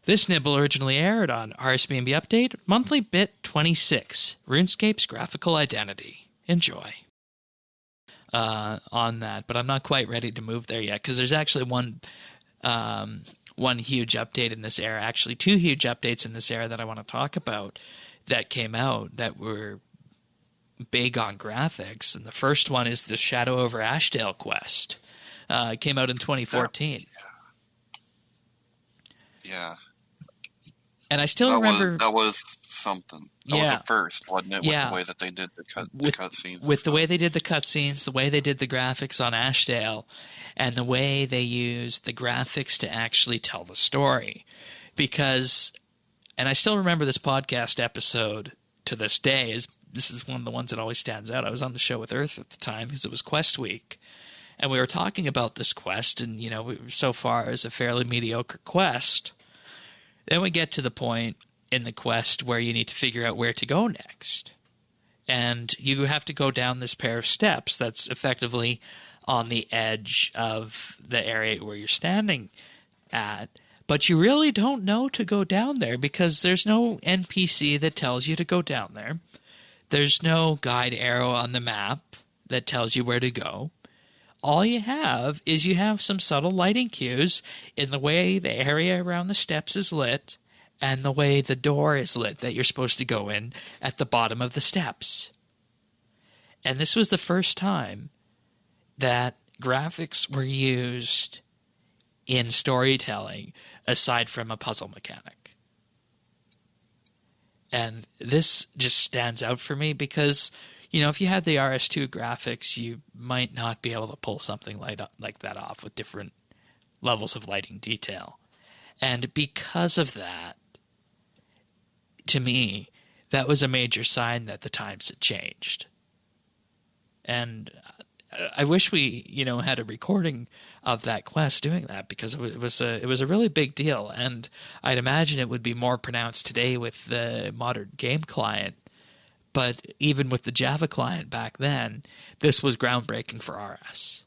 This nibble originally aired on RSBANDB Update, monthly bit 26, RuneScape's Graphical Identity. Enjoy. On that, but I'm not quite ready to move there yet, because there's actually one huge update in this era, actually two huge updates in this era that I want to talk about that came out that were big on graphics. And the first one is the Shadow over Ashdale quest. It came out in 2014. Yeah. And I still remember... That was something. That was the first, wasn't it? Yeah. With the way that they did the cutscenes. With the way they did the cutscenes, the way they did the graphics on Ashdale, and the way they used the graphics to actually tell the story. Because, and I still remember this podcast episode to this day, this is one of the ones that always stands out. I was on the show with Earth at the time because it was Quest Week. And we were talking about this quest, and, so far as a fairly mediocre quest. Then we get to the point in the quest where you need to figure out where to go next. And you have to go down this pair of steps that's effectively on the edge of the area where you're standing at. But you really don't know to go down there because there's no NPC that tells you to go down there. There's no guide arrow on the map that tells you where to go. All you have is you have some subtle lighting cues in the way the area around the steps is lit and the way the door is lit that you're supposed to go in at the bottom of the steps. And this was the first time that graphics were used in storytelling aside from a puzzle mechanic. And this just stands out for me because... if you had the RS2 graphics, you might not be able to pull something like that off with different levels of lighting detail. And because of that, to me, that was a major sign that the times had changed. And I wish we, had a recording of that quest doing that because it was a really big deal. And I'd imagine it would be more pronounced today with the modern game client. But even with the Java client back then, this was groundbreaking for RS.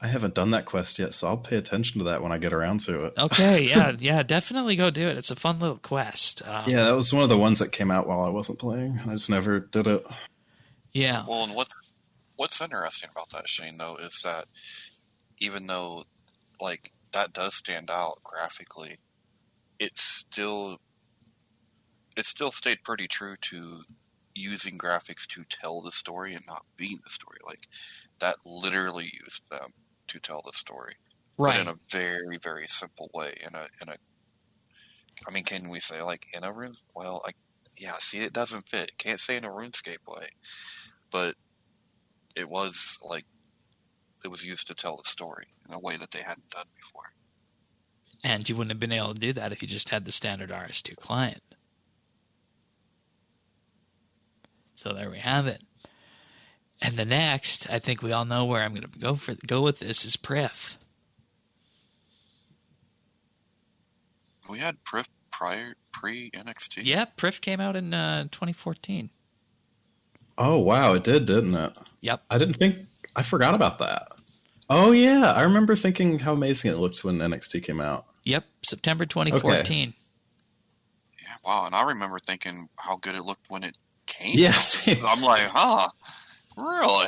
I haven't done that quest yet, so I'll pay attention to that when I get around to it. Okay, yeah, definitely go do it. It's a fun little quest. Yeah, that was one of the ones that came out while I wasn't playing. I just never did it. Yeah. Well, and what's interesting about that, Shane, though, is that even though, that does stand out graphically, it still stayed pretty true to using graphics to tell the story and not being the story. That literally used them to tell the story, right? But in a very, very simple way. Can we say in a rune? Well, see, it doesn't fit. Can't say in a RuneScape way, but it was it was used to tell the story in a way that they hadn't done before. And you wouldn't have been able to do that if you just had the standard RS2 client. So there we have it. And the next, I think we all know where I'm going to go with this, is Prif. We had Prif pre-NXT. Yeah, Prif came out in 2014. Oh, wow, it did, didn't it? Yep. I forgot about that. Oh, yeah, I remember thinking how amazing it looked when NXT came out. Yep, September 2014. Okay. Yeah, wow, and I remember thinking how good it looked when it came. Yes. I'm like, huh? Really?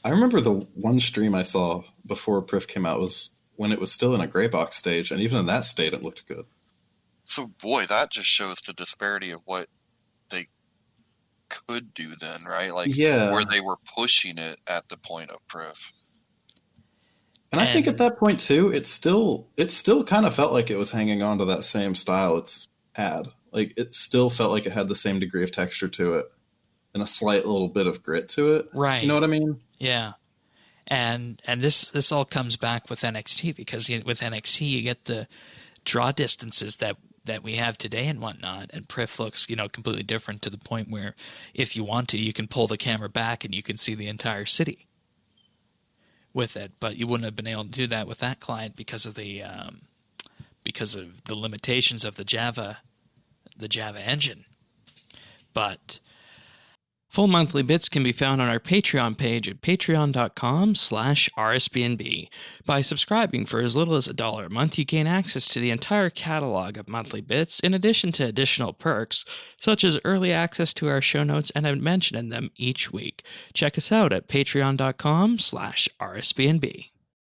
I remember the one stream I saw before Prif came out was when it was still in a gray box stage, and even in that state, it looked good. So, boy, that just shows the disparity of what they could do then, right? Where they were pushing it at the point of Prif. And I think at that point, too, it still kind of felt like it was hanging on to that same style it's had. It still felt like it had the same degree of texture to it and a slight little bit of grit to it. Right. You know what I mean? Yeah. And this all comes back with NXT because with NXT you get the draw distances that we have today and whatnot, and Prif looks completely different to the point where if you want to, you can pull the camera back and you can see the entire city with it. But you wouldn't have been able to do that with that client because of the limitations of the Java engine. But Full monthly bits can be found on our Patreon page at patreon.com/RSBANB. By subscribing for as little as $1 a month, you gain access to the entire catalog of monthly bits, in addition to additional perks, such as early access to our show notes and a mention in them each week. Check us out at patreon.com/RSBANB.